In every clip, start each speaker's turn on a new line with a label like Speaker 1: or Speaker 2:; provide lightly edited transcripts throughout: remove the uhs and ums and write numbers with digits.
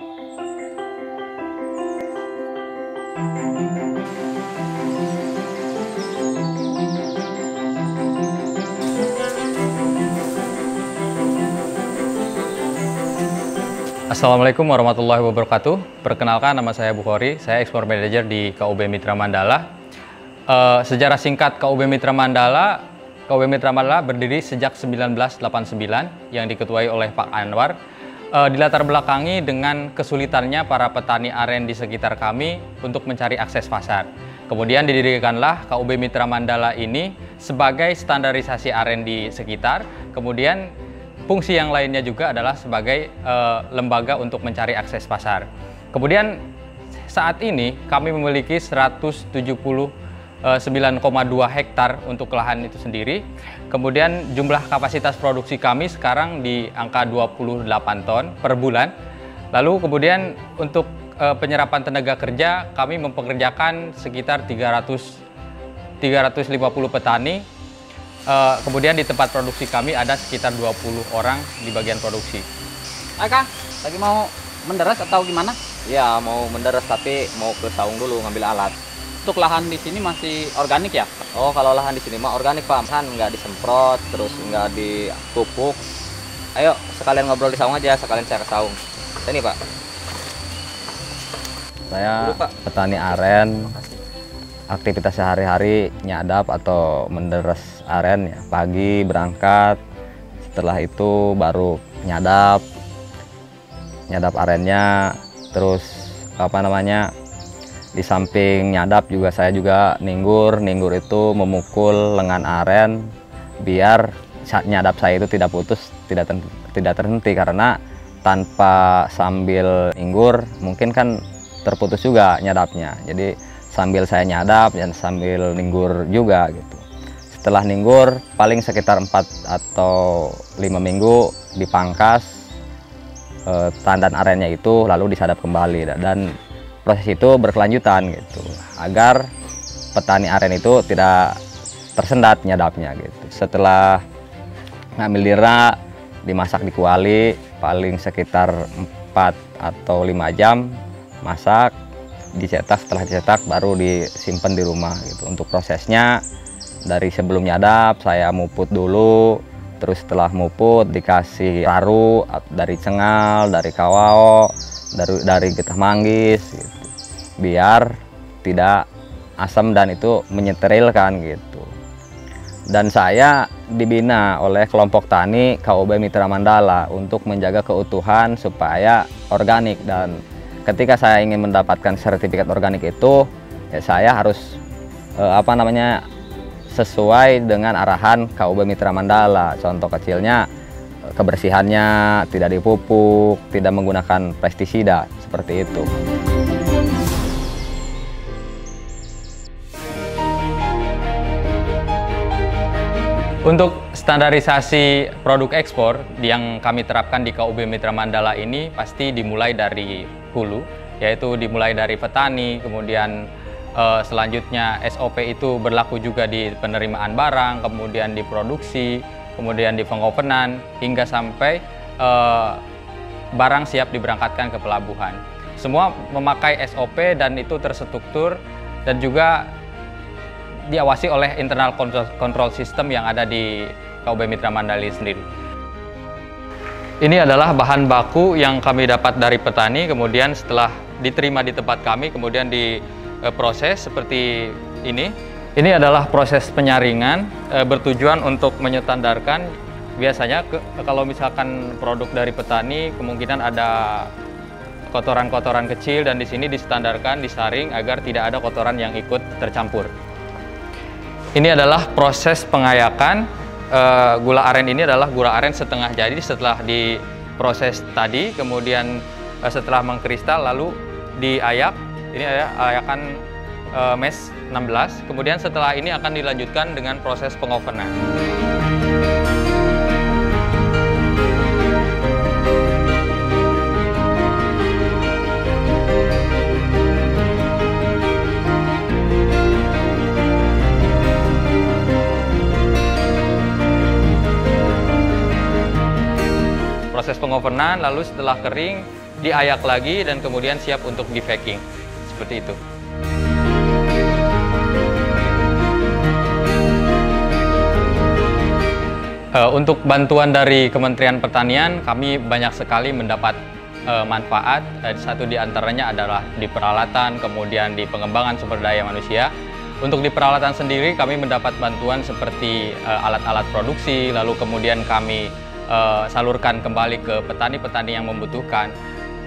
Speaker 1: Assalamualaikum warahmatullahi wabarakatuh. Perkenalkan, nama saya Bukhari, saya Ekspor Manager di KUB Mitra Mandala. Sejarah singkat KUB Mitra Mandala berdiri sejak 1989 yang diketuai oleh Pak Anwar. Dilatar belakangi dengan kesulitannya para petani aren di sekitar kami untuk mencari akses pasar. Kemudian didirikanlah KUB Mitra Mandala ini sebagai standarisasi aren di sekitar. Kemudian fungsi yang lainnya juga adalah sebagai lembaga untuk mencari akses pasar. Kemudian saat ini kami memiliki 179,2 hektar untuk lahan itu sendiri. Kemudian jumlah kapasitas produksi kami sekarang di angka 28 ton per bulan. Lalu kemudian untuk penyerapan tenaga kerja kami mempekerjakan sekitar 350 petani. Kemudian di tempat produksi kami ada sekitar 20 orang di bagian produksi.
Speaker 2: Kang, lagi mau menderes atau gimana?
Speaker 3: Ya, mau menderes tapi mau ke saung dulu ngambil alat.
Speaker 2: Untuk lahan di sini masih organik ya?
Speaker 3: Oh, kalau lahan di sini mah organik, Pak. Kan nggak disemprot, terus nggak dipupuk. Ayo, sekalian ngobrol di saung aja, sekalian saya ke saung. Ini, Pak.
Speaker 4: Saya
Speaker 3: Dulu, Pak.
Speaker 4: petani aren. Aktivitas sehari-hari nyadap atau menderes aren ya. Pagi berangkat, setelah itu baru nyadap arennya, terus di samping nyadap juga saya juga ninggur itu memukul lengan aren biar nyadap saya itu tidak putus, tidak terhenti, karena tanpa sambil ninggur mungkin kan terputus juga nyadapnya. Jadi sambil saya nyadap dan sambil ninggur juga gitu. Setelah ninggur paling sekitar 4 atau 5 minggu dipangkas tandan arennya itu, lalu disadap kembali, dan proses itu berkelanjutan gitu agar petani aren itu tidak tersendat nyadapnya gitu. Setelah ngambil nira, dimasak di kuali paling sekitar 4 atau 5 jam, masak, dicetak. Setelah dicetak baru disimpan di rumah gitu. Untuk prosesnya dari sebelum nyadap saya muput dulu, terus setelah muput dikasih raru dari cengal, dari kawao, dari getah manggis gitu, biar tidak asam dan itu menyeterilkan gitu. Dan saya dibina oleh kelompok tani KUB Mitra Mandala untuk menjaga keutuhan supaya organik, dan ketika saya ingin mendapatkan sertifikat organik itu, ya saya harus sesuai dengan arahan KUB Mitra Mandala. Contoh kecilnya kebersihannya, tidak dipupuk, tidak menggunakan pestisida, seperti itu.
Speaker 1: Untuk standarisasi produk ekspor yang kami terapkan di KUB Mitra Mandala ini pasti dimulai dari hulu, yaitu dimulai dari petani, kemudian selanjutnya SOP itu berlaku juga di penerimaan barang, kemudian di produksi, kemudian di pengopenan, hingga sampai barang siap diberangkatkan ke pelabuhan. Semua memakai SOP dan itu terstruktur dan juga diawasi oleh internal control system yang ada di KUB Mitra Mandala sendiri. Ini adalah bahan baku yang kami dapat dari petani, kemudian setelah diterima di tempat kami, kemudian diproses seperti ini. Ini adalah proses penyaringan bertujuan untuk menyetandarkan. Biasanya kalau misalkan produk dari petani kemungkinan ada kotoran-kotoran kecil, dan di sini distandarkan, disaring agar tidak ada kotoran yang ikut tercampur. Ini adalah proses pengayakan. Gula aren ini adalah gula aren setengah jadi setelah diproses tadi, kemudian setelah mengkristal lalu diayak. Ini ada ayakan mes 16. Kemudian setelah ini akan dilanjutkan dengan proses pengovenan. Proses pengovenan, lalu setelah kering diayak lagi, dan kemudian siap untuk di packing. Seperti itu. Untuk bantuan dari Kementerian Pertanian, kami banyak sekali mendapat manfaat. Satu di antaranya adalah di peralatan, kemudian di pengembangan sumber daya manusia. Untuk di peralatan sendiri, kami mendapat bantuan seperti alat-alat produksi, lalu kemudian kami salurkan kembali ke petani-petani yang membutuhkan.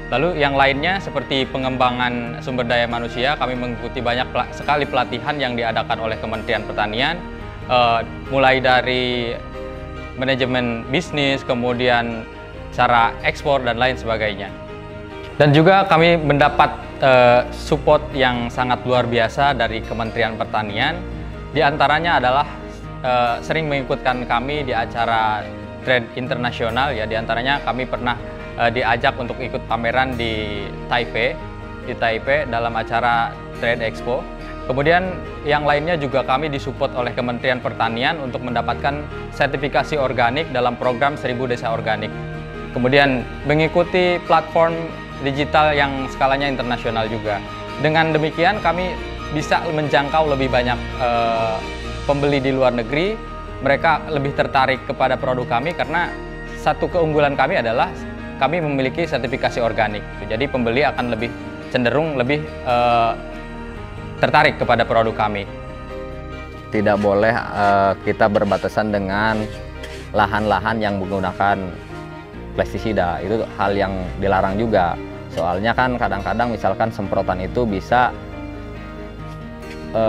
Speaker 1: Lalu yang lainnya seperti pengembangan sumber daya manusia, kami mengikuti banyak sekali pelatihan yang diadakan oleh Kementerian Pertanian, mulai dari manajemen bisnis, kemudian cara ekspor, dan lain sebagainya. Dan juga kami mendapat support yang sangat luar biasa dari Kementerian Pertanian. Di antaranya adalah sering mengikutkan kami di acara trade internasional, ya. Di antaranya kami pernah diajak untuk ikut pameran di Taipei dalam acara Trade Expo. Kemudian yang lainnya juga kami disupport oleh Kementerian Pertanian untuk mendapatkan sertifikasi organik dalam program 1000 Desa Organik. Kemudian mengikuti platform digital yang skalanya internasional juga. Dengan demikian kami bisa menjangkau lebih banyak pembeli di luar negeri. Mereka lebih tertarik kepada produk kami karena satu keunggulan kami adalah kami memiliki sertifikasi organik. Jadi pembeli akan lebih cenderung lebih tertarik kepada produk kami.
Speaker 4: Tidak boleh kita berbatasan dengan lahan-lahan yang menggunakan pestisida. Itu hal yang dilarang juga. Soalnya kan kadang-kadang misalkan semprotan itu bisa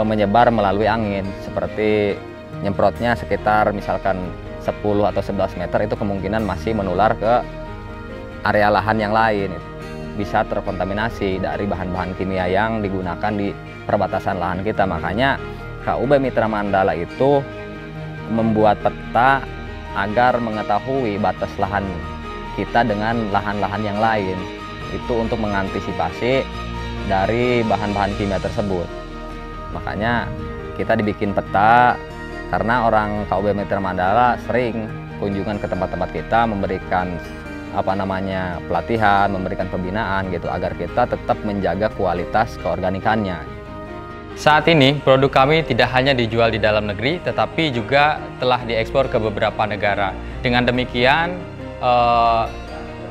Speaker 4: menyebar melalui angin. Seperti nyemprotnya sekitar misalkan 10 atau 11 meter, itu kemungkinan masih menular ke area lahan yang lain. Bisa terkontaminasi dari bahan-bahan kimia yang digunakan di perbatasan lahan kita. Makanya KUB Mitra Mandala itu membuat peta agar mengetahui batas lahan kita dengan lahan-lahan yang lain. Itu untuk mengantisipasi dari bahan-bahan kimia tersebut. Makanya kita dibikin peta karena orang KUB Mitra Mandala sering kunjungan ke tempat-tempat kita, memberikan pelatihan, memberikan pembinaan gitu agar kita tetap menjaga kualitas keorganikannya.
Speaker 1: Saat ini produk kami tidak hanya dijual di dalam negeri, tetapi juga telah diekspor ke beberapa negara. Dengan demikian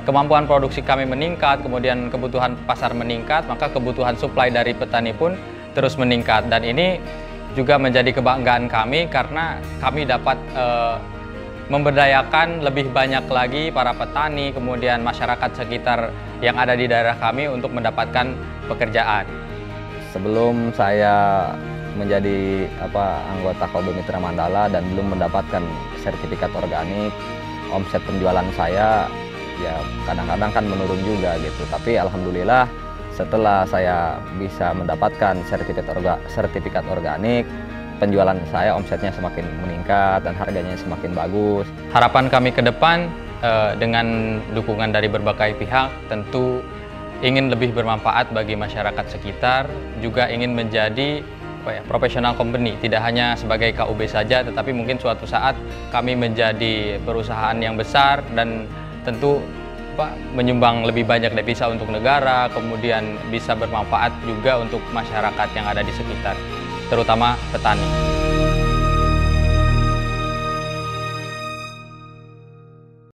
Speaker 1: kemampuan produksi kami meningkat, kemudian kebutuhan pasar meningkat, maka kebutuhan suplai dari petani pun terus meningkat. Dan ini juga menjadi kebanggaan kami karena kami dapat memberdayakan lebih banyak lagi para petani, kemudian masyarakat sekitar yang ada di daerah kami untuk mendapatkan pekerjaan.
Speaker 4: Sebelum saya menjadi anggota KUB Mitra Mandala dan belum mendapatkan sertifikat organik, omset penjualan saya ya kadang-kadang kan menurun juga gitu. Tapi alhamdulillah setelah saya bisa mendapatkan sertifikat organik, penjualan saya omsetnya semakin meningkat dan harganya semakin bagus.
Speaker 1: Harapan kami ke depan dengan dukungan dari berbagai pihak tentu ingin lebih bermanfaat bagi masyarakat sekitar, juga ingin menjadi professional company, tidak hanya sebagai KUB saja, tetapi mungkin suatu saat kami menjadi perusahaan yang besar dan tentu menyumbang lebih banyak devisa untuk negara, kemudian bisa bermanfaat juga untuk masyarakat yang ada di sekitar, terutama petani.